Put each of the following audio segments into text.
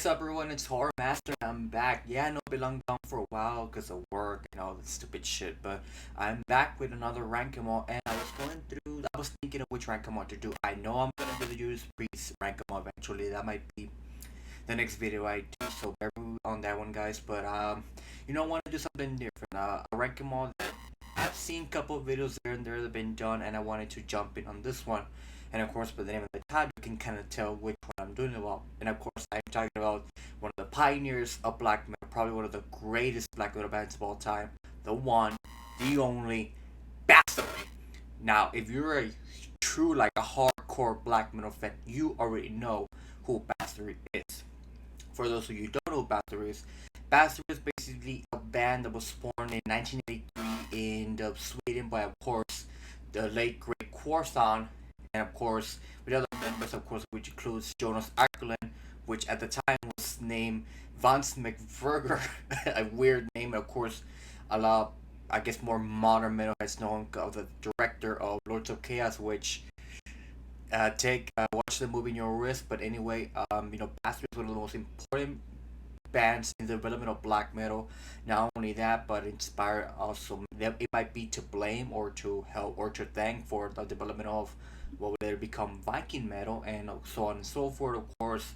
up, everyone? It's Horror Master. I'm back. Yeah, I know I've been long gone for a while because of work and all that stupid shit, but I'm back with another rank 'em all, and I was going through. I was thinking of which rank 'em all to do. I know I'm gonna do the Judas Priest rank 'em all eventually. That might be the next video I do. So bear with me on that one, guys. But I want to do something different. A rank 'em all that I've seen a couple of videos there and there that have been done, and I wanted to jump in on this one. And of course, by the name of the title, you can kind of tell which one I'm doing about. And of course, I'm talking about one of the pioneers of black metal, probably one of the greatest black metal bands of all time, the one, the only, Bathory. Now, if you're a true, like a hardcore black metal fan, you already know who Bathory is. For those of you who don't know who Bathory is basically a band that was formed in 1983 in Sweden by, of course, the late great Quarson, and of course with other members, of course, which includes Jonas Arkelin, which at the time was named Vance McVerger, a weird name, and of course a lot, I guess, more modern metal heads known of the director of Lords of Chaos, which take watch the movie in your risk. But anyway, Bastard is one of the most important bands in the development of black metal. Not only that, but inspired also. It might be to blame or to help or to thank for the development of what would later become Viking metal, and so on and so forth. Of course,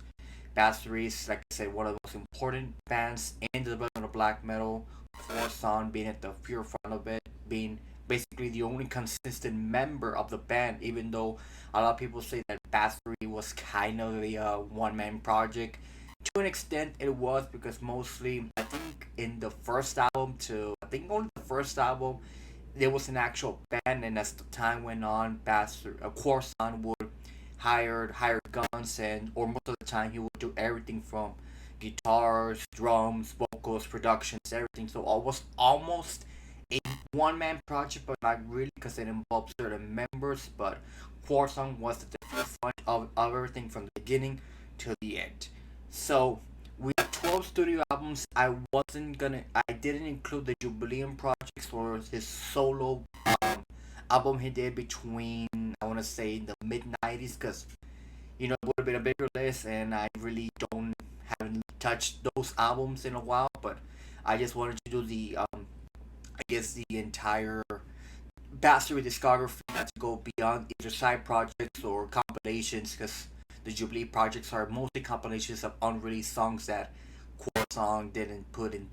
Bathory is, like I said, one of the most important bands in the development of black metal. Forson being at the forefront of it, being basically the only consistent member of the band, even though a lot of people say that Bathory was kind of a one-man project. To an extent, it was, because mostly, I think, in the first album I think only the first album, there was an actual band, and as the time went on, Quarson would hire guns, and or most of the time he would do everything from guitars, drums, vocals, productions, everything. So it was almost a one man project, but not really, because it involved certain members. But Quarson was at the forefront of everything from the beginning to the end. So we have 12 studio albums. I didn't include the Jubileum projects or his solo album he did between, I want to say, the mid 90s, because it would have been a bigger list, and I really haven't touched those albums in a while. But I just wanted to do I guess the entire Bathory discography, not to go beyond either side projects or compilations, because the Jubilee projects are mostly compilations of unreleased songs that Quarson didn't put in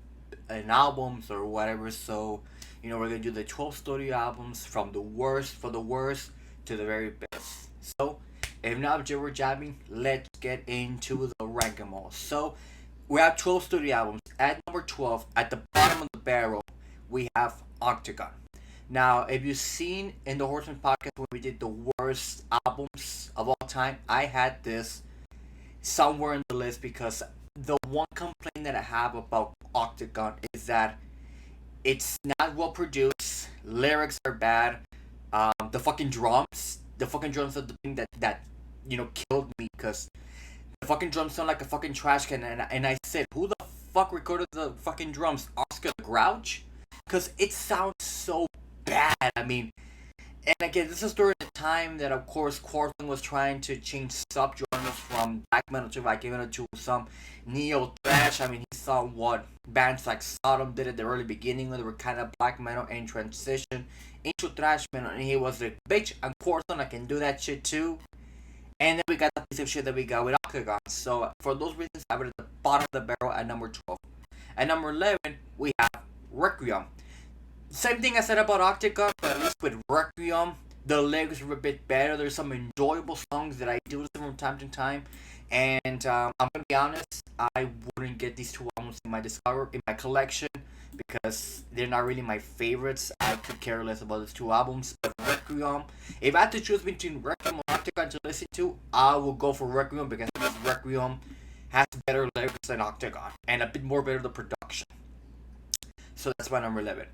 albums or whatever. So, we're gonna do the 12 studio albums from the worst for the worst to the very best. So, if not jibber jabbing, let's get into the rank 'em all. So, we have 12 studio albums. At number 12, at the bottom of the barrel, we have Octagon. Now, if you've seen in the Horseman podcast when we did the worst albums of all time, I had this somewhere in the list, because the one complaint that I have about Octagon is that it's not well produced, lyrics are bad, the fucking drums are the thing that killed me, because the fucking drums sound like a fucking trash can, and I said, who the fuck recorded the fucking drums? Oscar the Grouch? Because it sounds so bad. I mean, and again, this is during the time that, of course, Quarson was trying to change subgenres from black metal to Viking metal to some neo thrash. I mean, he saw what bands like Sodom did at the early beginning, when they were kind of black metal and transition into thrash metal, and he was like, bitch, I'm Quarson, I can do that shit too. And then we got the piece of shit that we got with Octagon. So for those reasons, I have it at the bottom of the barrel at number 12. At number 11, we have Requiem. Same thing I said about Octagon, but at least with Requiem, the lyrics are a bit better. There's some enjoyable songs that I do listen from time to time. And I'm gonna be honest, I wouldn't get these two albums in my collection, because they're not really my favorites. I could care less about these two albums. But Requiem, if I had to choose between Requiem or Octagon to listen to, I will go for Requiem, because Requiem has better lyrics than Octagon and a bit more better the production. So that's my number 11.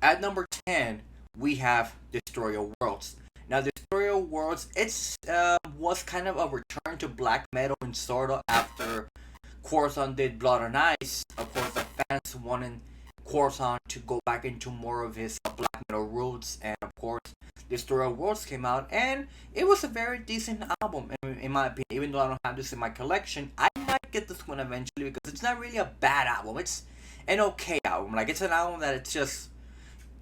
At number 10, we have Destroyer Worlds. Now, Destroyer Worlds, was kind of a return to black metal, and sort of after Quarson did Blood on Ice. Of course, the fans wanted Quarson to go back into more of his black metal roots, and of course, Destroyer of Worlds came out, and it was a very decent album, in my opinion. Even though I don't have this in my collection, I might get this one eventually because it's not really a bad album. It's an okay album. Like, it's an album that it's just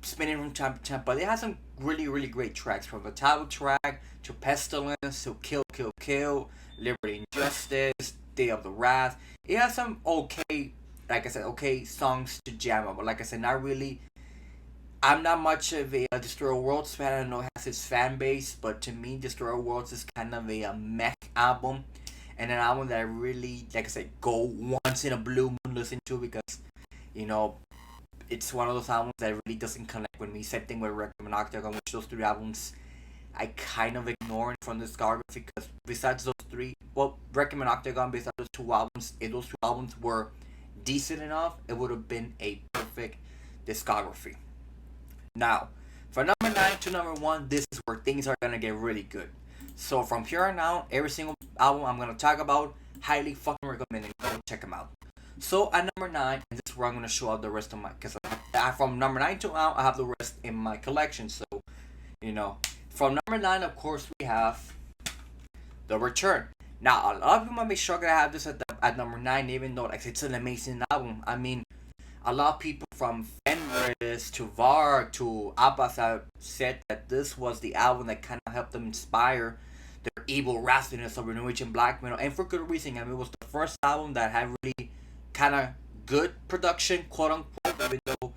spinning from time to time, but it has some really, really great tracks, from the title track to Pestilence to Kill, Kill, Kill, Liberty and Justice, Day of the Wrath. It has some okay, like I said, okay songs to jam on, but like I said, not really. I'm not much of a Destroyer Worlds fan. I don't know it has its fan base, but to me, Destroyer Worlds is kind of a mech album, and an album that I really, like I said, go once in a blue moon listen to, because you know it's one of those albums that really doesn't connect with me. Same thing with Requiem and Octagon, which those three albums I kind of ignore from the discography, because besides those three, well, Requiem and Octagon, besides those two albums, if those two albums were decent enough, it would have been a perfect discography. Now, from number 9 to number 1, this is where things are gonna get really good. So from here on out, every single album I'm gonna talk about, highly fucking recommending. Go check them out. So at number 9, and this is where I'm gonna show out the rest of my, because from number 9 to out, I have the rest in my collection. So, you know, from number 9, of course, we have The Return. Now, a lot of people might be shocked that I have this at number 9, even though like it's an amazing album. I mean, a lot of people from Fenris to Var to Abbas have said that this was the album that kind of helped them inspire their evil wrathfulness of Norwegian black metal, and for good reason. I mean, it was the first album that had really kind of good production, quote unquote, even though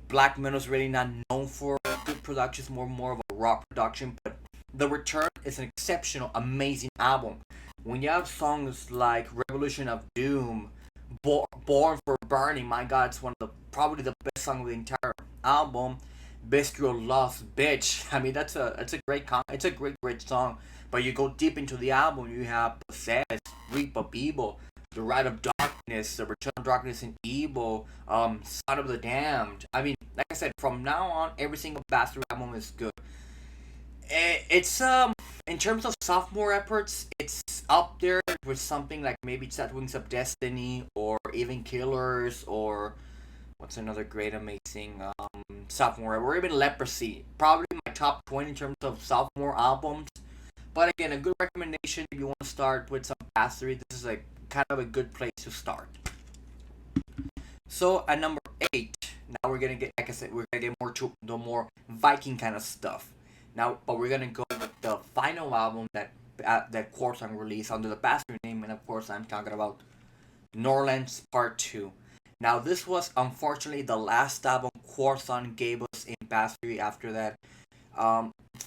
black metal is really not known for good production. It's more of a raw production. But The Return is an exceptional, amazing album. When you have songs like Revolution of Doom, Born for Burning, my god, it's one of the probably the best song of the entire album. Bestial Lost Bitch. I mean, it's a it's a great song. But you go deep into the album, you have Possessed, Reap of Evil, The Rite of Darkness, The Return of Darkness and Evil, Son of the Damned. I mean, like I said, from now on, every single Bathory album is good. It's in terms of sophomore efforts, it's up there with something like maybe Sad Wings of Destiny, or even Killers, or what's another great amazing sophomore, or even Leprosy. Probably my top 20 in terms of sophomore albums. But again, a good recommendation if you want to start with some Bathory. This is like kind of a good place to start. So at number 8, now we're gonna get, like I said, we're gonna get more to the more Viking kind of stuff. Now, but we're gonna go with the final album that Quartzon released under the Bathory name, and of course I'm talking about Norlands Part 2. Now, this was unfortunately the last album Quartzon gave us in Bathory. After that,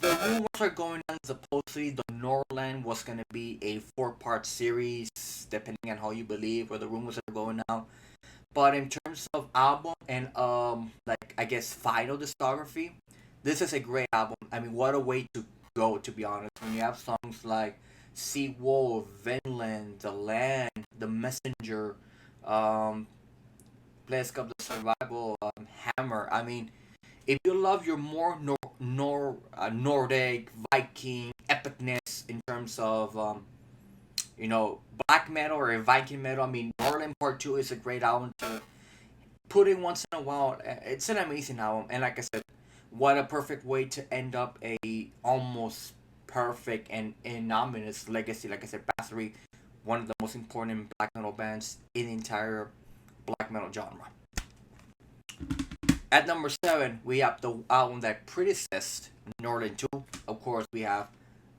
the rumors are going on supposedly the Norland was gonna be a 4-part series, depending on how you believe, or the rumors are going out. But in terms of album and like I guess final discography, this is a great album. I mean, what a way to go, to be honest. When you have songs like Sea Wolf, Vinland, The Land, The Messenger, Place Cup, The Survival, Hammer. I mean, if you love your more Nordic, Viking epicness in terms of black metal or Viking metal, I mean, Norland Part 2 is a great album to put in once in a while. It's an amazing album, and like I said, what a perfect way to end up a almost perfect and ominous legacy. Like I said, Bathory, one of the most important black metal bands in the entire black metal genre. At number 7, we have the album that predecessed Norland 2. Of course, we have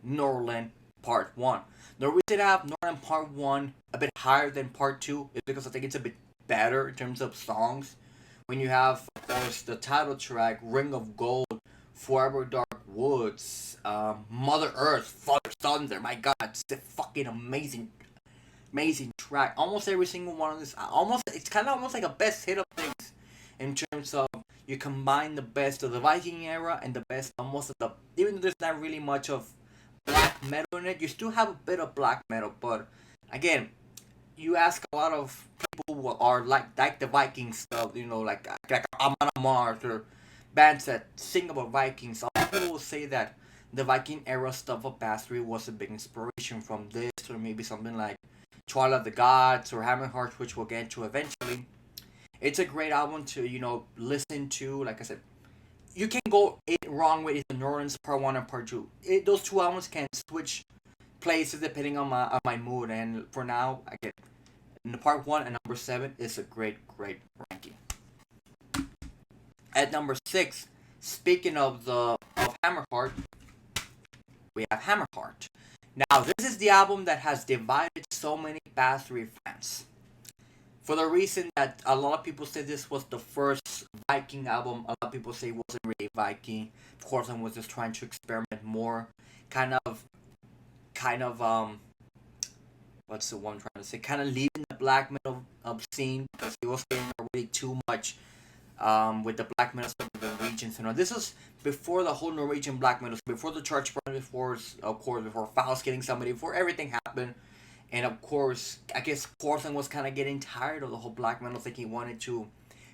Norland Part 1. The reason I have Norland Part 1 a bit higher than Part 2 is because I think it's a bit better in terms of songs. When you have, of course, the title track, Ring of Gold, Forever Dark Woods, Mother Earth, Father Thunder, my god, it's a fucking amazing track. Almost every single one of this, it's kind of almost like a best hit of things in terms of you combine the best of the Viking era and the best of most of the, even though there's not really much of black metal in it, you still have a bit of black metal. But again, you ask a lot of people who are like the Viking stuff, like Amon Amarth or bands that sing about Vikings. A lot of people will say that the Viking era stuff of Bathory was a big inspiration from this, or maybe something like Twilight of the Gods or Hammerheart, which we'll get into eventually. It's a great album to listen to. Like I said, you can go it wrong with Ignorance Part 1 and Part 2. Those two albums can switch places depending on my mood. And for now, I get Part 1 and number 7 is a great ranking. At number 6, speaking of Hammerheart, we have Hammerheart. Now, this is the album that has divided so many Bathory fans. For the reason that a lot of people say this was the first Viking album, a lot of people say it wasn't really Viking. Of course, I was just trying to experiment more, kind of, kind of, what's the one I'm trying to say? Kind of leaving the black metal scene because it was getting already too much with the black metal stuff with the Norwegians. You know, this was before the whole Norwegian black metal, before the church burned, before of course before Faust getting somebody, before everything happened. And of course, I guess Corson was kind of getting tired of the whole black metal thing. He wanted to,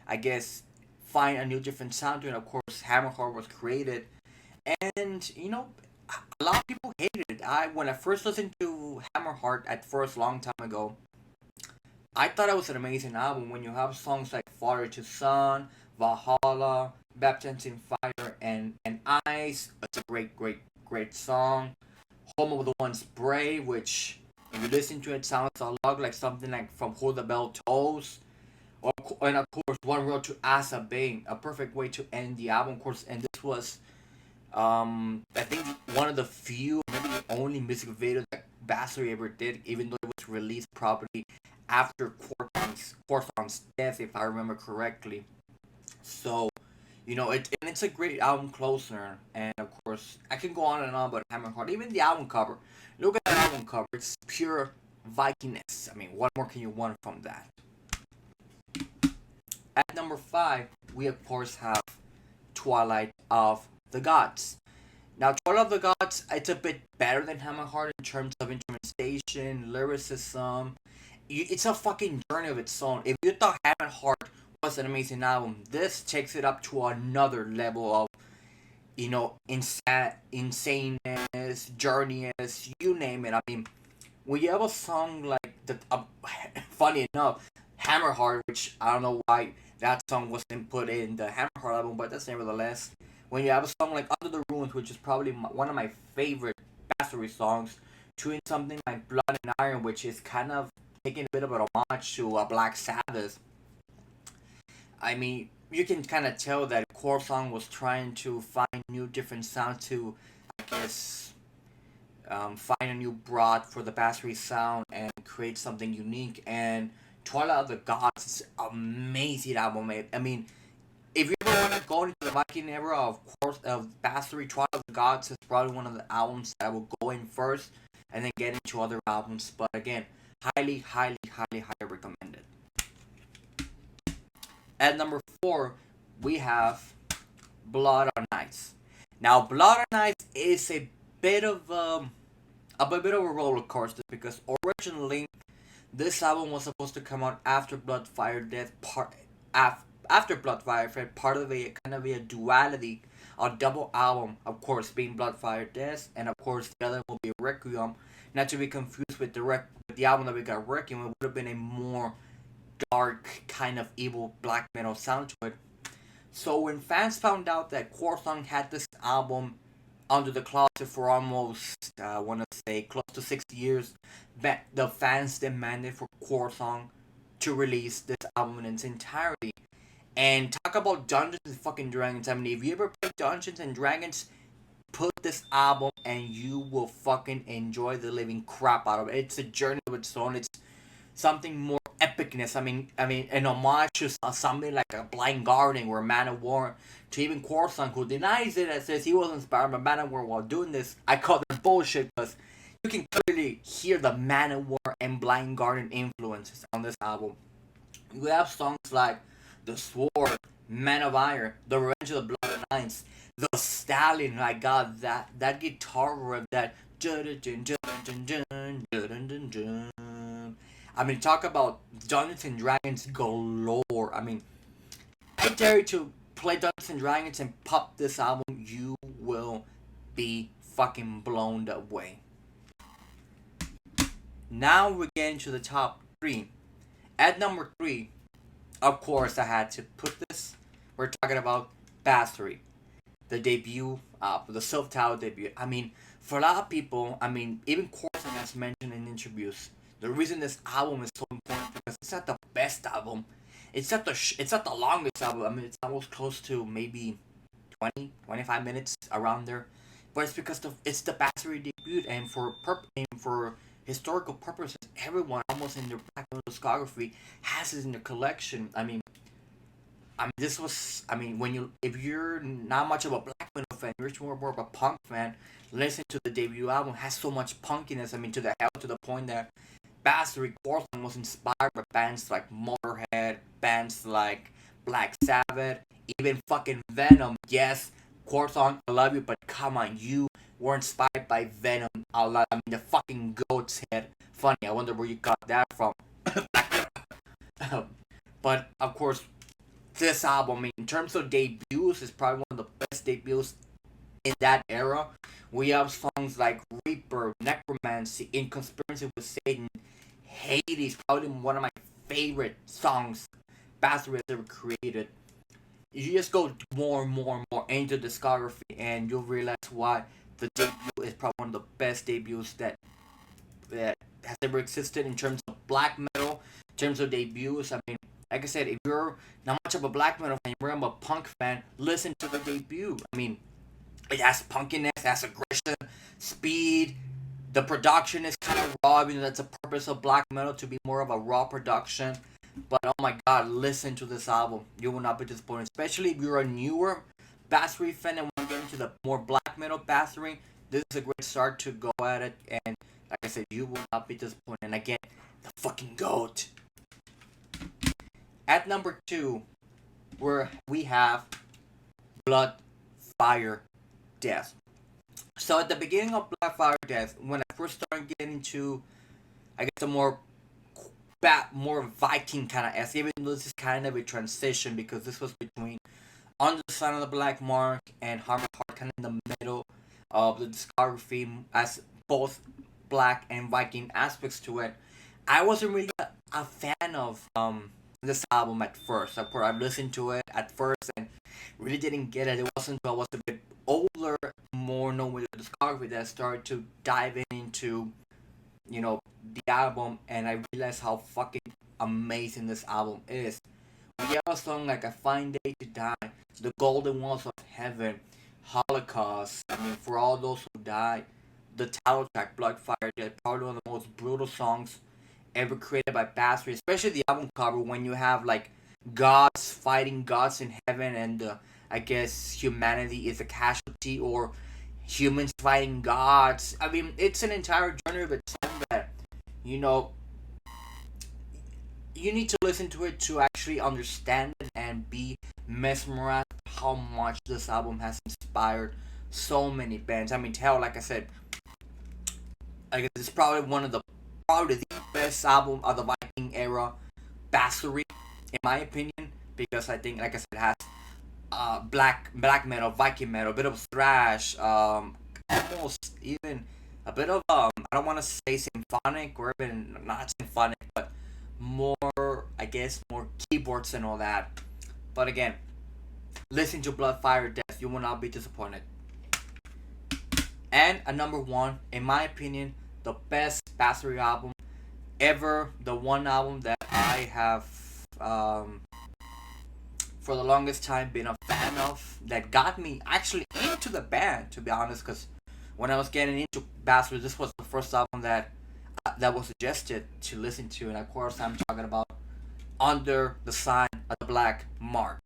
I guess, find a new different sound to it. And of course, Hammerheart was created. And, you know, a lot of people hated it. When I first listened to Hammerheart at first, long time ago, I thought it was an amazing album. When you have songs like Father to Son, Valhalla, Baptized in Fire, and Ice, it's a great song. Home of the One's Brave, which if you listen to it, sounds a lot like something like from Hold the Bell Tolls. And of course, One Road to Asa Bane, a perfect way to end the album, of course. And this was, I think, one of the few, maybe the only music video that Bathory ever did, even though it was released probably after Corthon's death, if I remember correctly. So, you know, it's a great album closer, and of course, I can go on and on about Hammerheart. Even the album cover, look at the album cover; it's pure Vikingness. I mean, what more can you want from that? At number 5, we of course have Twilight of the Gods. Now, Twilight of the Gods, it's a bit better than Hammerheart in terms of instrumentation, lyricism. It's a fucking journey of its own. If you thought Hammerheart was an amazing album, this takes it up to another level of, you know, insaneness, journeyness, you name it. I mean, when you have a song like the, funny enough, Hammerheart, which I don't know why that song wasn't put in the Hammerheart album, but that's nevertheless. When you have a song like Under the Ruins, which is probably one of my favorite Bathory songs, to something like Blood and Iron, which is kind of taking a bit of an homage to Black Sabbath. I mean, you can kind of tell that Corson was trying to find new different sounds to, I guess, find a new broad for the Bathory sound and create something unique. And Twilight of the Gods is an amazing album. I mean, if you ever want to go into the Viking era, of course, of Bathory, Twilight of the Gods is probably one of the albums that I will go in first and then get into other albums. But again, highly recommended. At number 4, we have Blood on Ice. Now, Blood on Ice is a bit of a roller coaster because originally this album was supposed to come out after Blood Fire Death after Blood Fire Death, part of a kind of a duality, a double album, of course, being Blood Fire Death, and of course the other will be Requiem. Not to be confused with the album that we got Requiem, it would have been a more dark kind of evil black metal sound to it. So when fans found out that Corson had this album under the closet for almost, I want to say, close to 60 years, the fans demanded for Corson to release this album in its entirety. And talk about Dungeons and fucking Dragons. I mean, if you ever play Dungeons and Dragons, put this album and you will fucking enjoy the living crap out of it. It's a journey of its own. It's something more epicness. I mean, an homage to something like a Blind Guardian or Man of War, to even Corson, who denies it and says he was inspired by Man of War while doing this. I call that bullshit because you can clearly hear the Man of War and Blind Guardian influences on this album. You have songs like The Sword, Man of Iron, The Revenge of the Blood and Ice, The Stallion. My God, that guitar riff, that. I mean, talk about Dungeons and Dragons galore. I mean, I dare you to play Dungeons and Dragons and pop this album. You will be fucking blown away. Now we're getting to the top 3. At number 3, of course, I had to put this. We're talking about Bathory. the debut, the self-titled debut. I mean, for a lot of people, I mean, even Corson has mentioned in interviews, the reason this album is so important because it's not the best album. It's not the longest album. I mean, it's almost close to maybe 20, 25 minutes around there. But it's because it's the Bathory debut, and for historical purposes, everyone almost in their black metal discography has it in their collection. This was. I mean, when you if you're not much of a black metal fan, you're more of a punk fan. Listen to the debut album. It has so much punkiness. I mean, to the point that Bathory Portland was inspired by bands like Motorhead, bands like Black Sabbath, even fucking Venom. Yes, Corson, I love you, but come on, you were inspired by Venom a lot. I mean, the fucking goat's head. Funny, I wonder where you got that from. But of course, this album, I mean, in terms of debuts, is probably one of the best debuts in that era. We have songs like Reaper, Necromancy, In Conspiracy with Satan, Hades, probably one of my favorite songs Bathory has ever created. You just go more and more and more into discography, and you'll realize why the debut is probably one of the best debuts that has ever existed in terms of black metal, in terms of debuts. I mean, like I said, if you're not much of a black metal fan, you're a punk fan, listen to the debut. I mean, it has punkiness, it has aggression, speed. The production is kind of raw. I mean, that's the purpose of black metal, to be more of a raw production. But oh my god, listen to this album. You will not be disappointed. Especially if you're a newer Bathory fan and want to get into the more black metal Bathory. This is a great start to go at it. And like I said, you will not be disappointed. And again, the fucking GOAT. At number 2, where we have Blood, Fire, Death. So at the beginning of Blood, Fire, Death, when I first started getting into, I guess, the more Viking kind of S, even though this is kind of a transition because this was between Under the Sun of the Black Mark and Hammerheart, kind of in the middle of the discography as both Black and Viking aspects to it. I wasn't really a fan of this album at first. Of course, I listened to it at first and really didn't get it. It wasn't until I was a bit older, more known with the discography, that I started to dive into, the album, and I realized how fucking amazing this album is. We have a song like A Fine Day to Die, The Golden Walls of Heaven, Holocaust, I mean, For All Those Who Died, the title track, Blood, Fire, Death, probably one of the most brutal songs ever created by Bathory, especially the album cover when you have like gods fighting gods in heaven, and I guess humanity is a casualty, or humans fighting gods. I mean, it's an entire genre of its own that, you need to listen to it to actually understand it and be mesmerized how much this album has inspired so many bands. I mean, like I said, I guess it's probably probably the best album of the Viking era, Bathory, in my opinion, because I think, like I said, it has black metal, Viking metal, a bit of thrash, almost even a bit of I don't want to say symphonic, or even not symphonic, but more, I guess, more keyboards and all that. But again, listen to Blood, Fire, Death, you will not be disappointed. And a number 1, in my opinion, the best Bathory album ever, the one album that I have for the longest time been a fan of, that got me actually into the band, to be honest, because when I was getting into Bathory, this was the first album that was suggested to listen to, and of course I'm talking about Under the Sign of the Black Mark.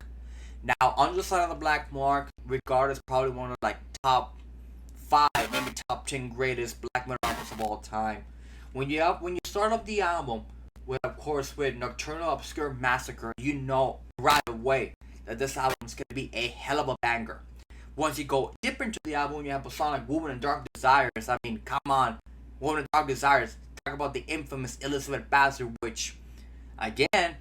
Now, Under the Sign of the Black Mark, regarded as probably one of like top 5, maybe top 10 greatest black metal albums of all time. When you start off the album with Nocturnal Obscure Massacre, you know right away that this album is going to be a hell of a banger. Once you go deeper into the album, you have a song like Woman and Dark Desires. I mean, come on, Woman and Dark Desires. Talk about the infamous Elizabeth Bathory, which, again,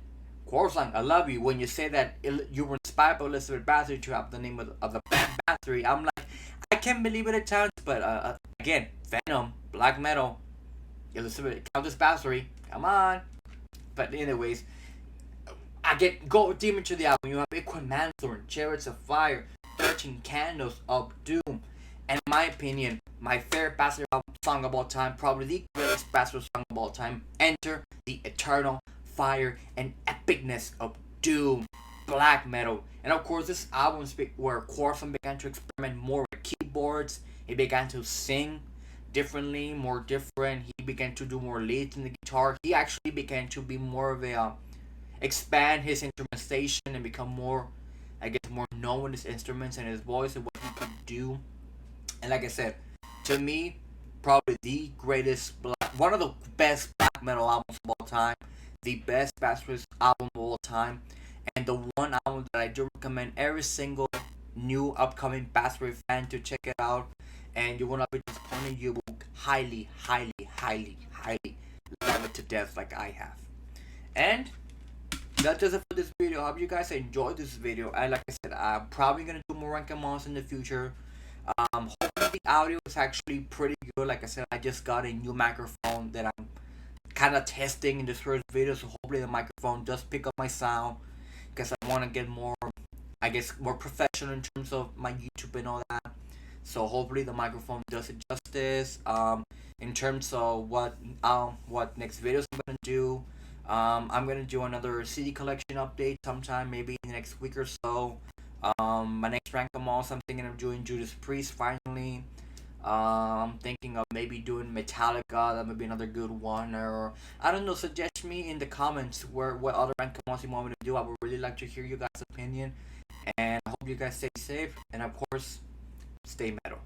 Corson, I love you. When you say that you were inspired by Elizabeth Bathory to have the name of the band Bathory, I'm like, I can't believe it at times, but again, Venom, black metal, Elizabeth, Countess Bathory, come on. But anyways, go deep into the album. You have Equin Manthorn, Chariots of Fire, 13 touching candles of doom. And in my opinion, my favorite Bathory song of all time, probably the greatest Bathory song of all time, Enter the Eternal Fire and Epicness of Doom, Black Metal. And of course, this album where Corson began to experiment more with keyboards. He began to sing differently, more different. He began to do more leads in the guitar. He actually began to be more of a expand his instrumentation and become more, I guess, more known with his instruments and his voice and what he could do. And like I said, to me, probably the greatest one of the best black metal albums of all time, the best Bathory album of all time, and the one album that I do recommend every single new upcoming Bathory fan to check it out. And you will not be disappointed. You will highly, highly, highly, highly love it to death like I have. And that's just it for this video. I hope you guys enjoyed this video. And like I said, I'm probably gonna do more ranking mods in the future. Hopefully the audio is actually pretty good. Like I said, I just got a new microphone that I'm kind of testing in this first video, so hopefully the microphone does pick up my sound, because I want to get more, I guess, more professional in terms of my YouTube and all that. So hopefully the microphone does it justice. In terms of what next videos I'm gonna do, I'm gonna do another CD collection update sometime, maybe in the next week or so. My next rank I'm thinking of doing Judas Priest finally. I'm thinking of maybe doing Metallica. That might be another good one. Or I don't know. Suggest me in the comments what other rank you want me to do. I would really like to hear you guys' opinion. And I hope you guys stay safe. And of course, stay metal.